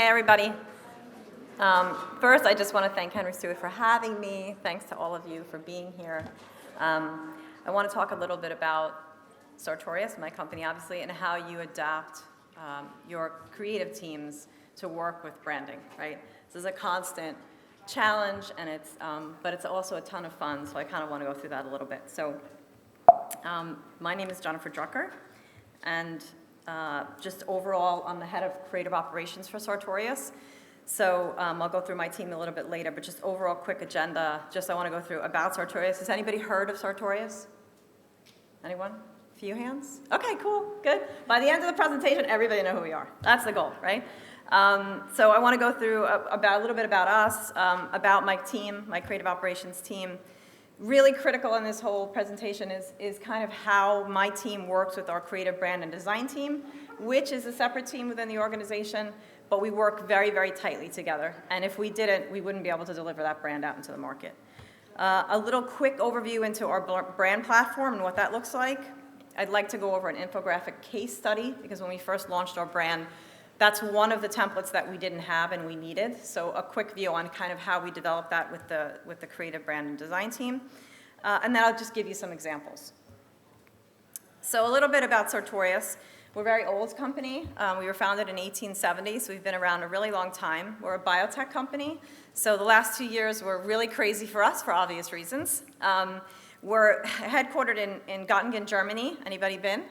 Hey, everybody. First, I just want to thank Henry Stewart for having me. Thanks to all of you for being here. I want to talk a little bit about Sartorius, my company, obviously, and how you adapt your creative teams to work with branding, right? This is a constant challenge, and but it's also a ton of fun, so I kind of want to go through that a little bit. So my name is Jennifer Drucker, and just overall, I'm the head of creative operations for Sartorius. So I'll go through my team a little bit later, but just overall quick agenda, just I want to go through about Sartorius. Has anybody heard of Sartorius? Anyone? A few hands? Okay, cool, good. By the end of the presentation, everybody know who we are. That's the goal, right? So I want to go through a little bit about us, about my team, my creative operations team. Really critical in this whole presentation is kind of how my team works with our creative brand and design team, which is a separate team within the organization, but we work very, very tightly together. And if we didn't, we wouldn't be able to deliver that brand out into the market. A little quick overview into our brand platform and what that looks like. I'd like to go over an infographic case study, because when we first launched our brand, that's one of the templates that we didn't have and we needed. So a quick view on kind of how we developed that with the creative brand and design team. And then I'll just give you some examples. So a little bit about Sartorius. We're a very old company. We were founded in 1870, so we've been around a really long time. We're a biotech company. So the last 2 years were really crazy for us for obvious reasons. We're headquartered in Göttingen, Germany. Anybody been?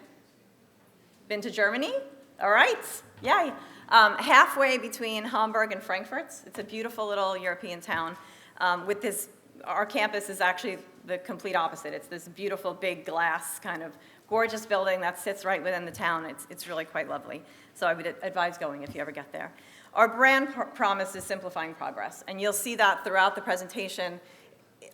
Been to Germany? All right, yay. Halfway between Hamburg and Frankfurt. It's a beautiful little European town. Our campus is actually the complete opposite. It's this beautiful big glass kind of gorgeous building that sits right within the town. It's really quite lovely. So I would advise going if you ever get there. Our brand promise is simplifying progress, and you'll see that throughout the presentation.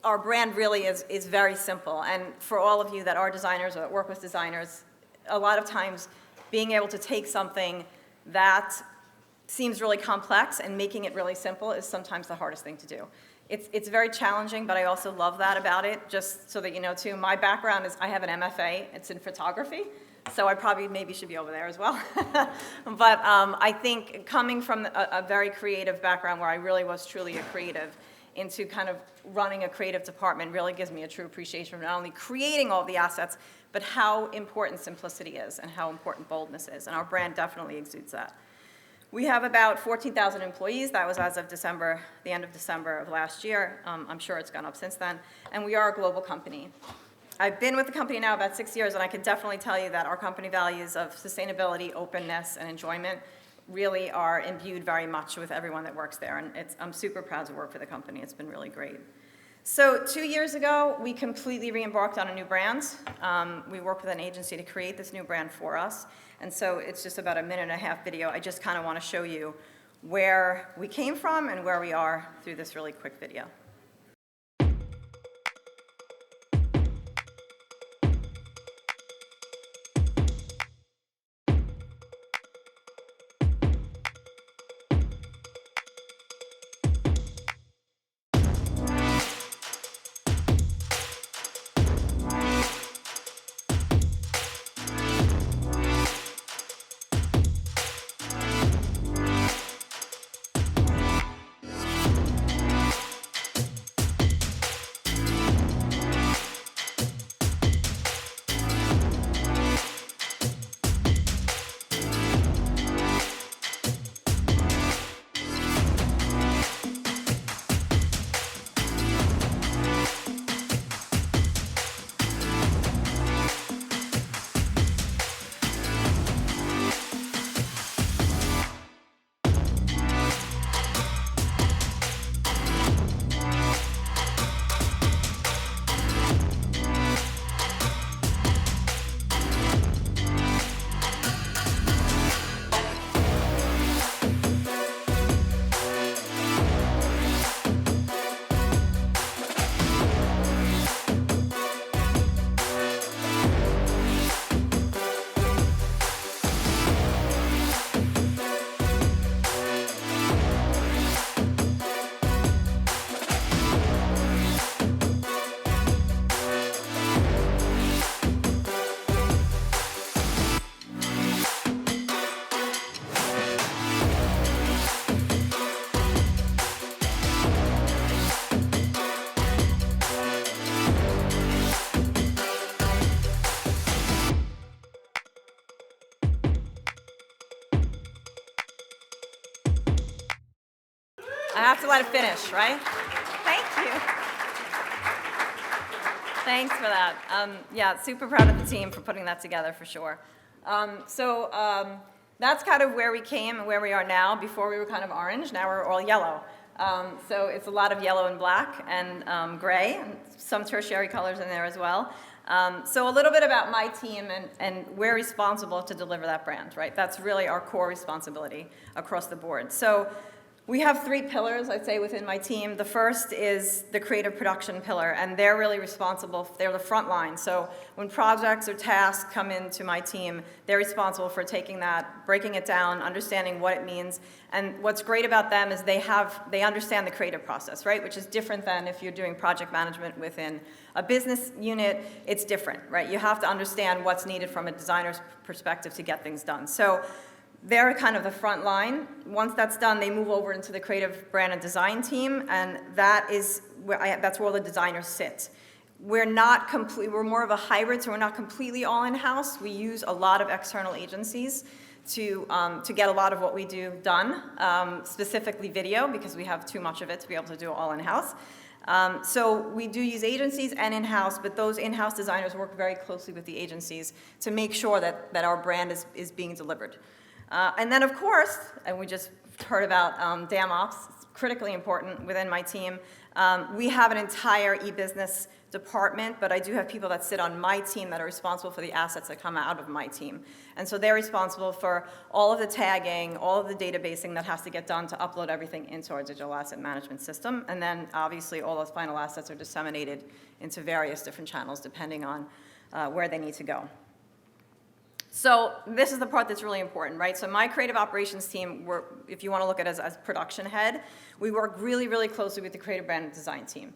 Our brand really is very simple, and for all of you that are designers or that work with designers, a lot of times being able to take something that seems really complex and making it really simple is sometimes the hardest thing to do. It's very challenging, but I also love that about it. Just so that you know too, my background is I have an MFA, it's in photography, so I probably maybe should be over there as well. But I think coming from a very creative background where I really was truly a creative into kind of running a creative department really gives me a true appreciation for not only creating all the assets, but how important simplicity is and how important boldness is, and our brand definitely exudes that. We have about 14,000 employees. That was as of December, the end of December of last year. I'm sure it's gone up since then, and we are a global company. I've been with the company now about 6 years, and I can definitely tell you that our company values of sustainability, openness, and enjoyment really are imbued very much with everyone that works there, and I'm super proud to work for the company. It's been really great. So 2 years ago, we completely re-embarked on a new brand. We worked with an agency to create this new brand for us, and so it's just about a 1.5-minute video. I just kind of want to show you where we came from and where we are through this really quick video. have to let it finish, right? Thank you. Thanks for that. Yeah, super proud of the team for putting that together for sure. That's kind of where we came and where we are now. Before we were kind of orange, now we're all yellow. So it's a lot of yellow and black and gray, and some tertiary colors in there as well. So a little bit about my team, and we're responsible to deliver that brand, right? That's really our core responsibility across the board. So we have 3 pillars, I'd say, within my team. The first is the creative production pillar, and they're really responsible. They're the front line. So when projects or tasks come into my team, they're responsible for taking that, breaking it down, understanding what it means. And what's great about them is they understand the creative process, right? Which is different than if you're doing project management within a business unit. It's different, right? You have to understand what's needed from a designer's perspective to get things done. So they're kind of the front line. Once that's done, they move over into the creative brand and design team, and that's where all the designers sit. We're more of a hybrid, so we're not completely all in-house. We use a lot of external agencies to get a lot of what we do done, specifically video, because we have too much of it to be able to do it all in-house. So we do use agencies and in-house, but those in-house designers work very closely with the agencies to make sure that our brand is being delivered. And then, of course, and we just heard about DAMOps, it's critically important within my team. We have an entire e-business department, but I do have people that sit on my team that are responsible for the assets that come out of my team. And so they're responsible for all of the tagging, all of the databasing that has to get done to upload everything into our digital asset management system. And then, obviously, all those final assets are disseminated into various different channels depending on where they need to go. So this is the part that's really important, right? So my creative operations team, if you want to look at it as production head, we work really, really closely with the creative brand and design team.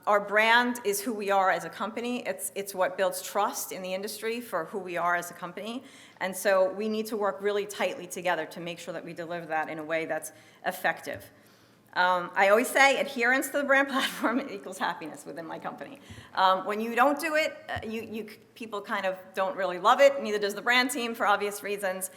Our brand is who we are as a company. It's what builds trust in the industry for who we are as a company. And so we need to work really tightly together to make sure that we deliver that in a way that's effective. I always say adherence to the brand platform equals happiness within my company. When you don't do it, people kind of don't really love it, neither does the brand team for obvious reasons.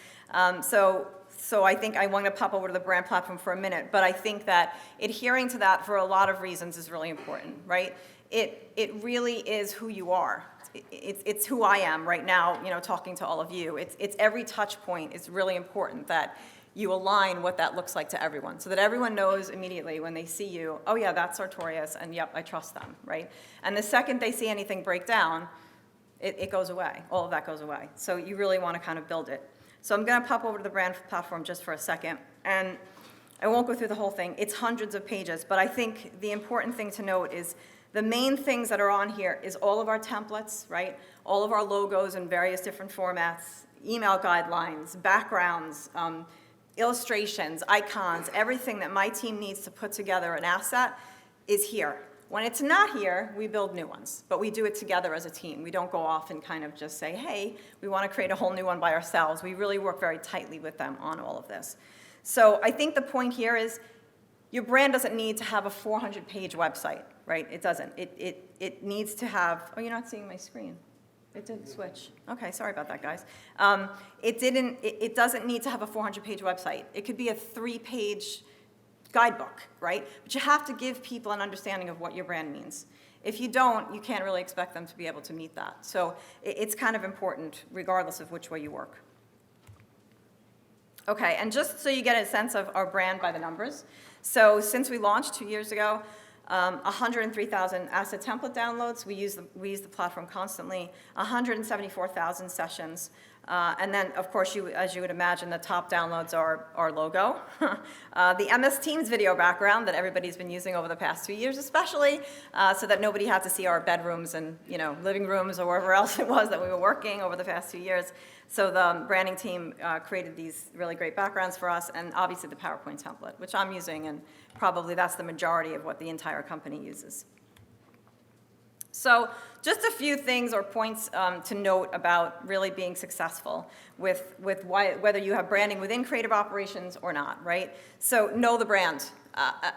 So I think I want to pop over to the brand platform for a minute, but I think that adhering to that for a lot of reasons is really important, right? It really is who you are. It's who I am right now, talking to all of you. It's every touch point is really important that you align what that looks like to everyone so that everyone knows immediately when they see you, oh yeah, that's Sartorius, and yep, I trust them, right? And the second they see anything break down, it goes away. All of that goes away. So you really want to kind of build it. So I'm going to pop over to the brand platform just for a second, and I won't go through the whole thing. It's hundreds of pages, but I think the important thing to note is the main things that are on here is all of our templates, right? All of our logos in various different formats, email guidelines, backgrounds, illustrations, icons, everything that my team needs to put together an asset is here. When it's not here, we build new ones, but we do it together as a team. We don't go off and kind of just say, hey, we want to create a whole new one by ourselves. We really work very tightly with them on all of this. So I think the point here is your brand doesn't need to have a 400-page website, right? It doesn't. It needs to have, oh, you're not seeing my screen. It didn't switch. Okay, sorry about that, guys. It doesn't need to have a 400-page website. It could be a 3-page guidebook, right? But you have to give people an understanding of what your brand means. If you don't, you can't really expect them to be able to meet that. So it's kind of important regardless of which way you work. Okay, and just so you get a sense of our brand by the numbers. So since we launched 2 years ago, 103,000 asset template downloads. We use the platform constantly. 174,000 sessions. And then, of course, as you would imagine, the top downloads are our logo. The MS Teams video background that everybody's been using over the past 2 years especially, so that nobody had to see our bedrooms and living rooms or wherever else it was that we were working over the past 2 years. So the branding team created these really great backgrounds for us, and obviously the PowerPoint template, which I'm using, and probably that's the majority of what the entire company uses. So just a few things or points to note about really being successful with whether you have branding within creative operations or not, right? So know the brand.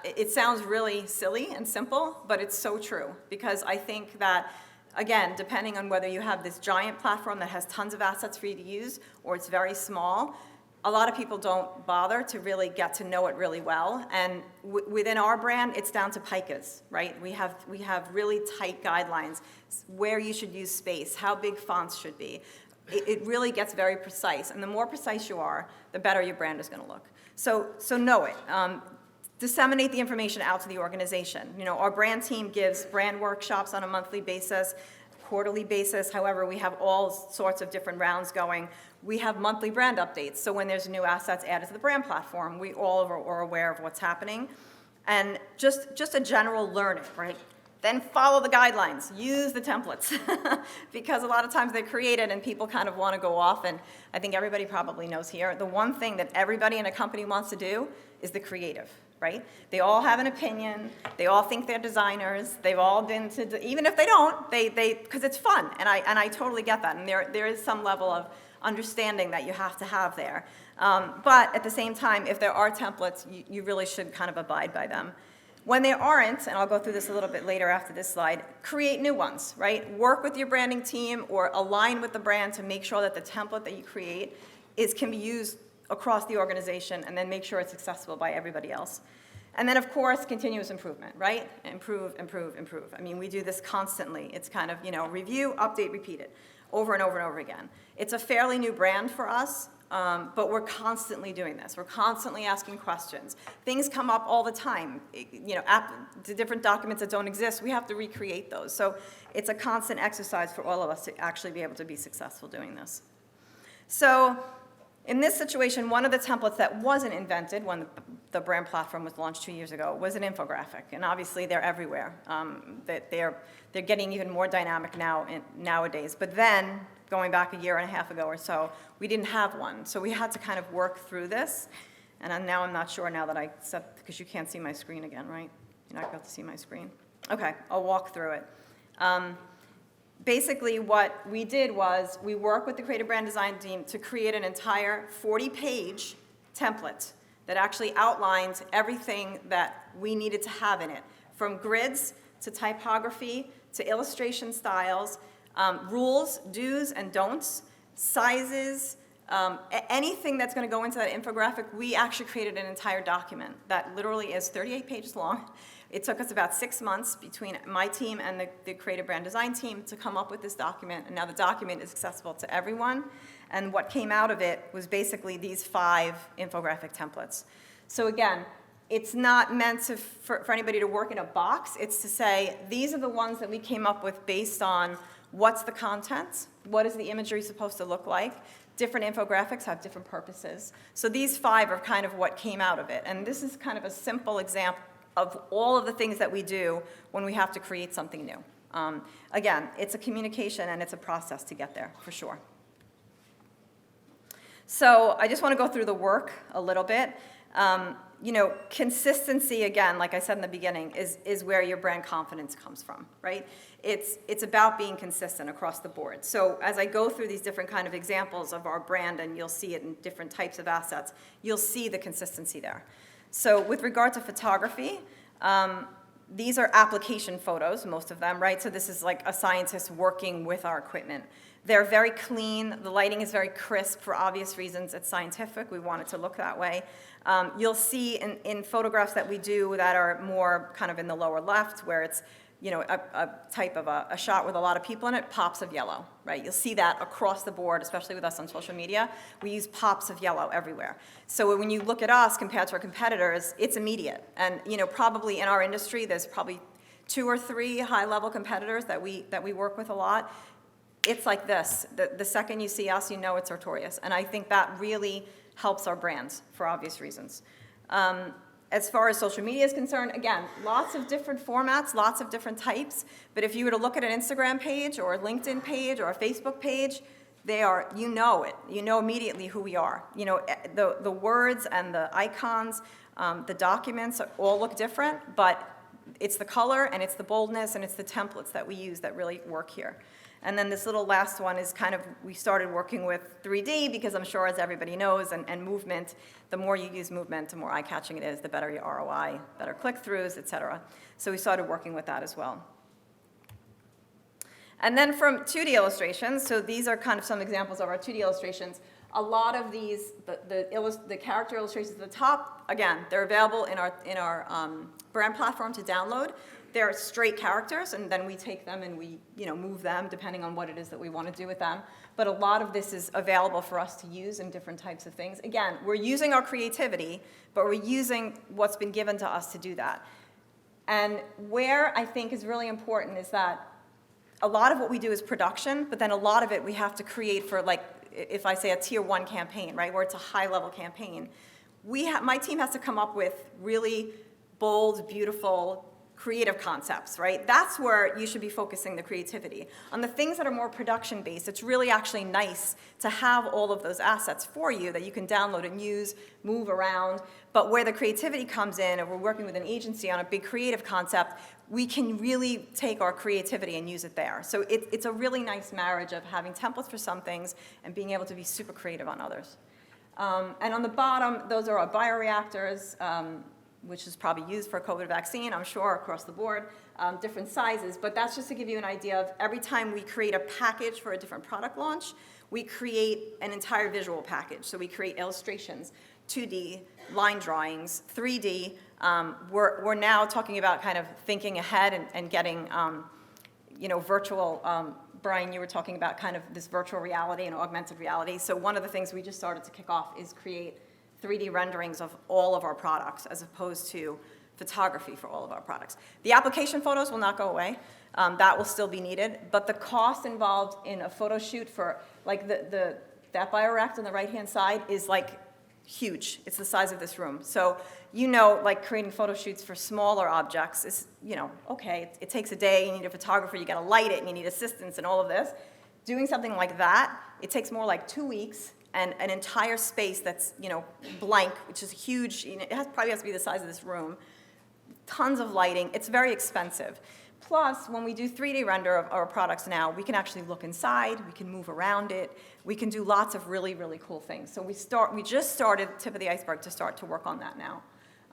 It sounds really silly and simple, but it's so true, because I think that, again, depending on whether you have this giant platform that has tons of assets for you to use or it's very small, a lot of people don't bother to really get to know it really well. And within our brand, it's down to picas, right? We have really tight guidelines, where you should use space, how big fonts should be. It really gets very precise. And the more precise you are, the better your brand is going to look. So know it. Disseminate the information out to the organization. You know, our brand team gives brand workshops on a monthly basis, quarterly basis. However, we have all sorts of different rounds going. We have monthly brand updates. So when there's new assets added to the brand platform, we all are aware of what's happening. And just a general learn it, right? Then follow the guidelines, use the templates, because a lot of times they're created and people kind of want to go off, and I think everybody probably knows here, the one thing that everybody in a company wants to do is the creative, right? They all have an opinion, they all think they're designers, they've all been to, even if they don't, because it's fun, and I totally get that, and there is some level of understanding that you have to have there. But at the same time, if there are templates, you really should kind of abide by them. When there aren't, and I'll go through this a little bit later after this slide, create new ones, right? Work with your branding team or align with the brand to make sure that the template that you create can be used across the organization, and then make sure it's accessible by everybody else. And then, of course, continuous improvement, right? Improve, improve, improve. I mean, we do this constantly. It's kind of, review, update, repeat it over and over and over again. It's a fairly new brand for us. But we're constantly doing this. We're constantly asking questions. Things come up all the time. The different documents that don't exist, we have to recreate those. So it's a constant exercise for all of us to actually be able to be successful doing this. So in this situation, one of the templates that wasn't invented when the brand platform was launched 2 years ago was an infographic. And obviously, they're everywhere. They're getting even more dynamic nowadays. But then, going back a year and a half ago or so, we didn't have one. So we had to kind of work through this. And now I'm not sure now that I said, because you can't see my screen again, right? You're not going to see my screen. Okay, I'll walk through it. Basically, what we did was we worked with the creative brand design team to create an entire 40-page template that actually outlines everything that we needed to have in it, from grids to typography to illustration styles, rules, do's and don'ts, sizes, anything that's going to go into that infographic. We actually created an entire document that literally is 38 pages long. It took us about 6 months between my team and the creative brand design team to come up with this document, and now the document is accessible to everyone. And what came out of it was basically these 5 infographic templates. So again, it's not meant for anybody to work in a box. It's to say, these are the ones that we came up with based on what's the content, what is the imagery supposed to look like. Different infographics have different purposes. So these 5 are kind of what came out of it. And this is kind of a simple example of all of the things that we do when we have to create something new. Again, it's a communication and it's a process to get there, for sure. So I just want to go through the work a little bit. Consistency, again, like I said in the beginning, is where your brand confidence comes from, right? It's about being consistent across the board. So as I go through these different kind of examples of our brand, and you'll see it in different types of assets, you'll see the consistency there. So with regard to photography, these are application photos, most of them, right? So this is like a scientist working with our equipment. They're very clean. The lighting is very crisp for obvious reasons. It's scientific. We want it to look that way. You'll see in photographs that we do that are more kind of in the lower left, where it's a type of a shot with a lot of people in it, pops of yellow, right? You'll see that across the board, especially with us on social media. We use pops of yellow everywhere. So when you look at us compared to our competitors, it's immediate. And probably in our industry, there's probably 2 or 3 high-level competitors that we work with a lot. It's like this. The second you see us, you know it's Sartorius. And I think that really helps our brands for obvious reasons. As far as social media is concerned, again, lots of different formats, lots of different types. But if you were to look at an Instagram page or a LinkedIn page or a Facebook page, they are, it. You know immediately who we are. The words and the icons, the documents all look different, but it's the color and it's the boldness and it's the templates that we use that really work here. And then this little last one is kind of, we started working with 3D because I'm sure, as everybody knows, and movement, the more you use movement, the more eye-catching it is, the better your ROI, better click-throughs, et cetera. So we started working with that as well. And then from 2D illustrations, so these are kind of some examples of our 2D illustrations. A lot of these, the character illustrations at the top, again, they're available in our brand platform to download. They're straight characters, and then we take them and we move them depending on what it is that we want to do with them. But a lot of this is available for us to use in different types of things. Again, we're using our creativity, but we're using what's been given to us to do that. And where I think is really important is that a lot of what we do is production, but then a lot of it we have to create for, like, if I say a tier 1 campaign, right, where it's a high-level campaign. My team has to come up with really bold, beautiful, creative concepts, right? That's where you should be focusing the creativity. On the things that are more production-based, it's really actually nice to have all of those assets for you that you can download and use, move around. But where the creativity comes in, and we're working with an agency on a big creative concept, we can really take our creativity and use it there. So it's a really nice marriage of having templates for some things and being able to be super creative on others. And on the bottom, those are our bioreactors, which is probably used for a COVID vaccine, I'm sure, across the board, different sizes. But that's just to give you an idea of every time we create a package for a different product launch, we create an entire visual package. So we create illustrations, 2D, line drawings, 3D. We're now talking about kind of thinking ahead and getting, virtual. Brian, you were talking about kind of this virtual reality and augmented reality. So one of the things we just started to kick off is create 3D renderings of all of our products as opposed to photography for all of our products. The application photos will not go away. That will still be needed. But the cost involved in a photo shoot for, like, that bioreactor on the right-hand side is, like, huge. It's the size of this room. So, like, creating photo shoots for smaller objects is, okay, it takes a day. You need a photographer. You got to light it, and you need assistance and all of this. Doing something like that, it takes more like 2 weeks. And an entire space that's, blank, which is huge. It probably has to be the size of this room. Tons of lighting. It's very expensive. Plus, when we do 3D render of our products now, we can actually look inside. We can move around it. We can do lots of really, really cool things. So we just started, tip of the iceberg, to start to work on that now.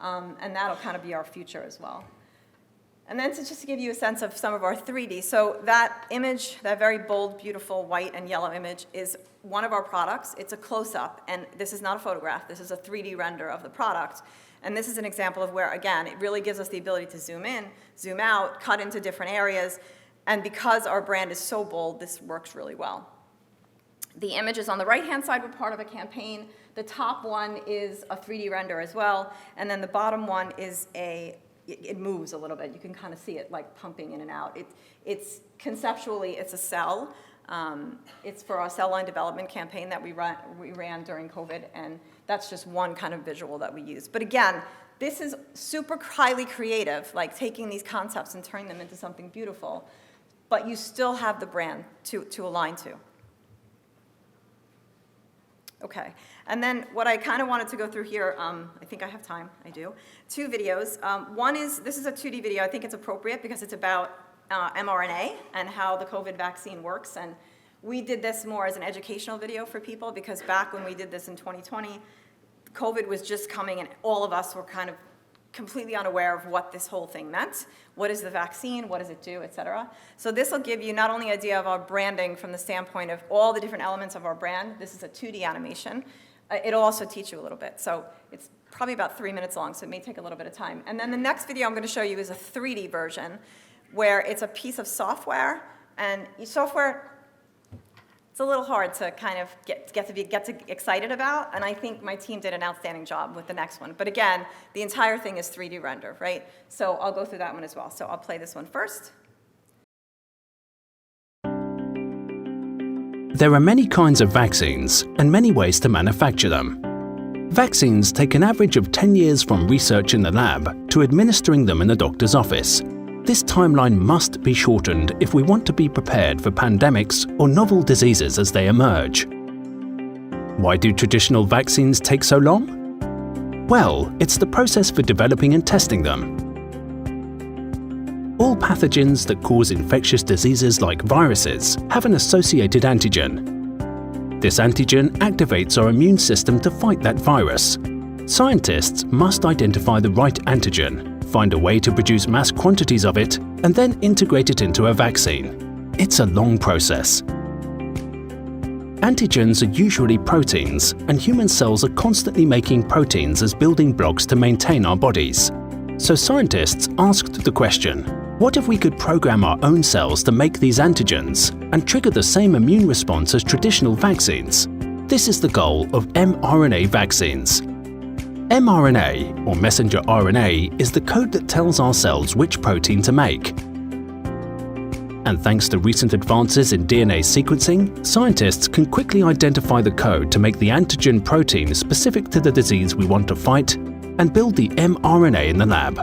And that'll kind of be our future as well. And then just to give you a sense of some of our 3D, so that image, that very bold, beautiful white and yellow image is one of our products. It's a close-up, and this is not a photograph. This is a 3D render of the product. And this is an example of where, again, it really gives us the ability to zoom in, zoom out, cut into different areas. And because our brand is so bold, this works really well. The images on the right-hand side were part of a campaign. The top one is a 3D render as well. And then the bottom one is it moves a little bit. You can kind of see it like pumping in and out. It's conceptually, it's a cell. It's for our cell line development campaign that we ran during COVID, and that's just one kind of visual that we use. But again, this is super highly creative, like taking these concepts and turning them into something beautiful, but you still have the brand to align to. Okay, and then what I kind of wanted to go through here, I think I have time, I do, 2 videos. One is, this is a 2D video. I think it's appropriate because it's about mRNA and how the COVID vaccine works. And we did this more as an educational video for people because back when we did this in 2020, COVID was just coming and all of us were kind of completely unaware of what this whole thing meant. What is the vaccine? What does it do, et cetera? So this will give you not only an idea of our branding from the standpoint of all the different elements of our brand. This is a 2D animation. It'll also teach you a little bit. So it's probably about 3 minutes long, so it may take a little bit of time. And then the next video I'm going to show you is a 3D version where it's a piece of software. And software, it's a little hard to kind of get excited about, and I think my team did an outstanding job with the next one. But again, the entire thing is 3D render, right? So I'll go through that one as well. So I'll play this one first. There are many kinds of vaccines and many ways to manufacture them. Vaccines take an average of 10 years from research in the lab to administering them in the doctor's office. This timeline must be shortened if we want to be prepared for pandemics or novel diseases as they emerge. Why do traditional vaccines take so long? Well, it's the process for developing and testing them. All pathogens that cause infectious diseases like viruses have an associated antigen. This antigen activates our immune system to fight that virus. Scientists must identify the right antigen, find a way to produce mass quantities of it, and then integrate it into a vaccine. It's a long process. Antigens are usually proteins, and human cells are constantly making proteins as building blocks to maintain our bodies. So scientists asked the question, what if we could program our own cells to make these antigens and trigger the same immune response as traditional vaccines? This is the goal of mRNA vaccines. mRNA, or messenger RNA, is the code that tells our cells which protein to make. And thanks to recent advances in DNA sequencing, scientists can quickly identify the code to make the antigen protein specific to the disease we want to fight and build the mRNA in the lab.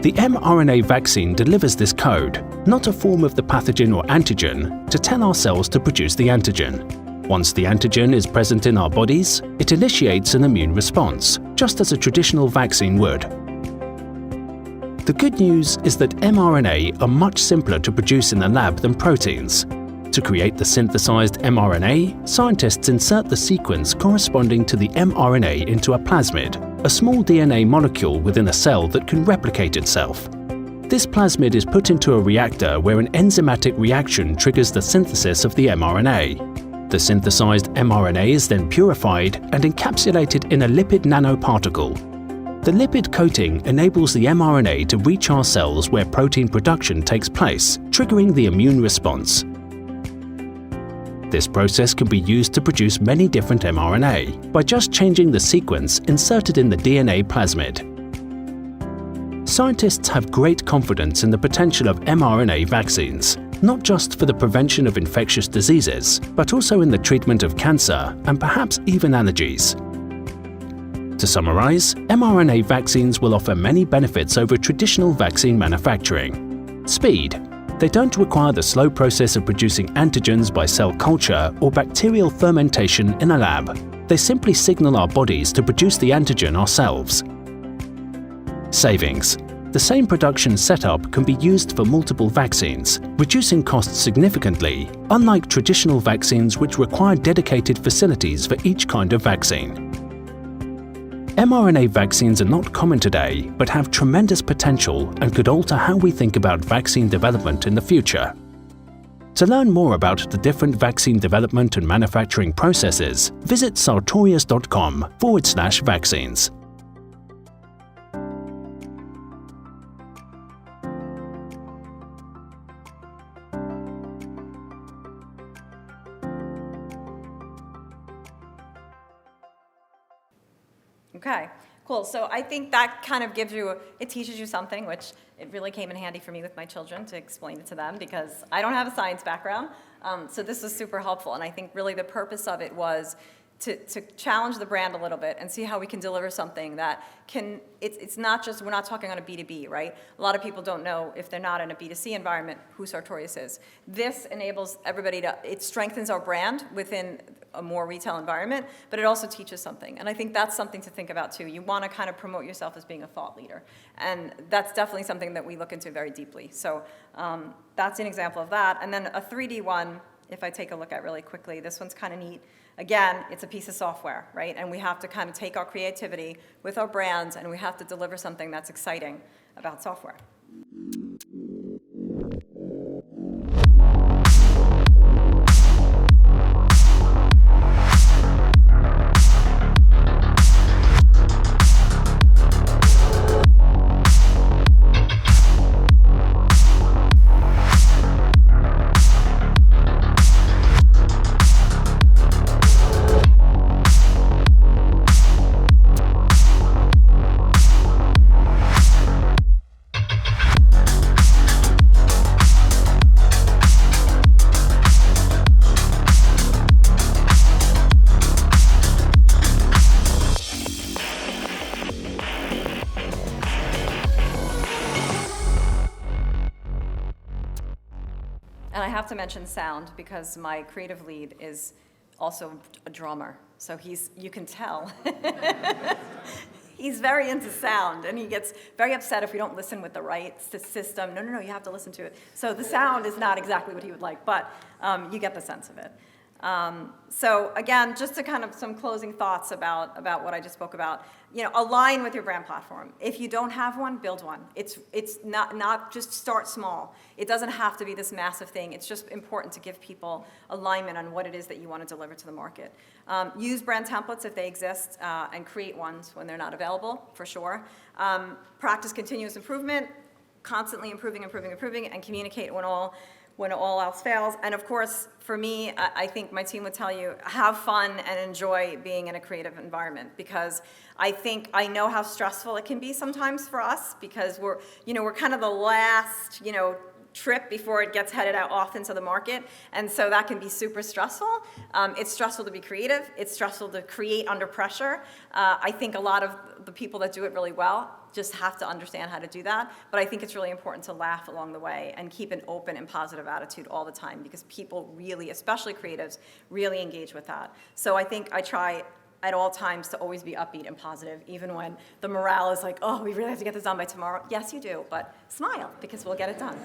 The mRNA vaccine delivers this code, not a form of the pathogen or antigen, to tell our cells to produce the antigen. Once the antigen is present in our bodies, it initiates an immune response, just as a traditional vaccine would. The good news is that mRNA are much simpler to produce in the lab than proteins. To create the synthesized mRNA, scientists insert the sequence corresponding to the mRNA into a plasmid, a small DNA molecule within a cell that can replicate itself. This plasmid is put into a reactor where an enzymatic reaction triggers the synthesis of the mRNA. The synthesized mRNA is then purified and encapsulated in a lipid nanoparticle. The lipid coating enables the mRNA to reach our cells where protein production takes place, triggering the immune response. This process can be used to produce many different mRNA by just changing the sequence inserted in the DNA plasmid. Scientists have great confidence in the potential of mRNA vaccines, not just for the prevention of infectious diseases, but also in the treatment of cancer and perhaps even allergies. To summarize, mRNA vaccines will offer many benefits over traditional vaccine manufacturing. Speed. They don't require the slow process of producing antigens by cell culture or bacterial fermentation in a lab. They simply signal our bodies to produce the antigen ourselves. Savings. The same production setup can be used for multiple vaccines, reducing costs significantly, unlike traditional vaccines which require dedicated facilities for each kind of vaccine. mRNA vaccines are not common today, but have tremendous potential and could alter how we think about vaccine development in the future. To learn more about the different vaccine development and manufacturing processes, visit sartorius.com/vaccines. Okay, cool. So I think that kind of gives you, it teaches you something, which it really came in handy for me with my children to explain it to them because I don't have a science background. So this was super helpful. And I think really the purpose of it was to challenge the brand a little bit and see how we can deliver something that can, it's not just, we're not talking on a B2B, right? A lot of people don't know if they're not in a B2C environment who Sartorius is. This enables everybody to, it strengthens our brand within a more retail environment, but it also teaches something. And I think that's something to think about too. You want to kind of promote yourself as being a thought leader. And that's definitely something that we look into very deeply. So that's an example of that. And then a 3D one, if I take a look at really quickly, this one's kind of neat. Again, it's a piece of software, right? And we have to kind of take our creativity with our brands and we have to deliver something that's exciting about software. And I have to mention sound because my creative lead is also a drummer. So you can tell. He's very into sound and he gets very upset if we don't listen with the right system. No, you have to listen to it. So the sound is not exactly what he would like, but you get the sense of it. So again, just to kind of some closing thoughts about what I just spoke about. Align with your brand platform. If you don't have one, build one. It's not just start small. It doesn't have to be this massive thing. It's just important to give people alignment on what it is that you want to deliver to the market. Use brand templates if they exist, and create ones when they're not available, for sure. Practice continuous improvement, constantly improving, and communicate when all else fails. And of course, for me, I think my team would tell you, have fun and enjoy being in a creative environment, because I know how stressful it can be sometimes for us, because we're kind of the last, trip before it gets headed out off into the market. And so that can be super stressful. It's stressful to be creative. It's stressful to create under pressure. I think a lot of the people that do it really well just have to understand how to do that. But I think it's really important to laugh along the way and keep an open and positive attitude all the time, because people really, especially creatives, really engage with that. So I think I try at all times to always be upbeat and positive, even when the morale is like, oh, we really have to get this done by tomorrow. Yes, you do, but smile, because we'll get it done.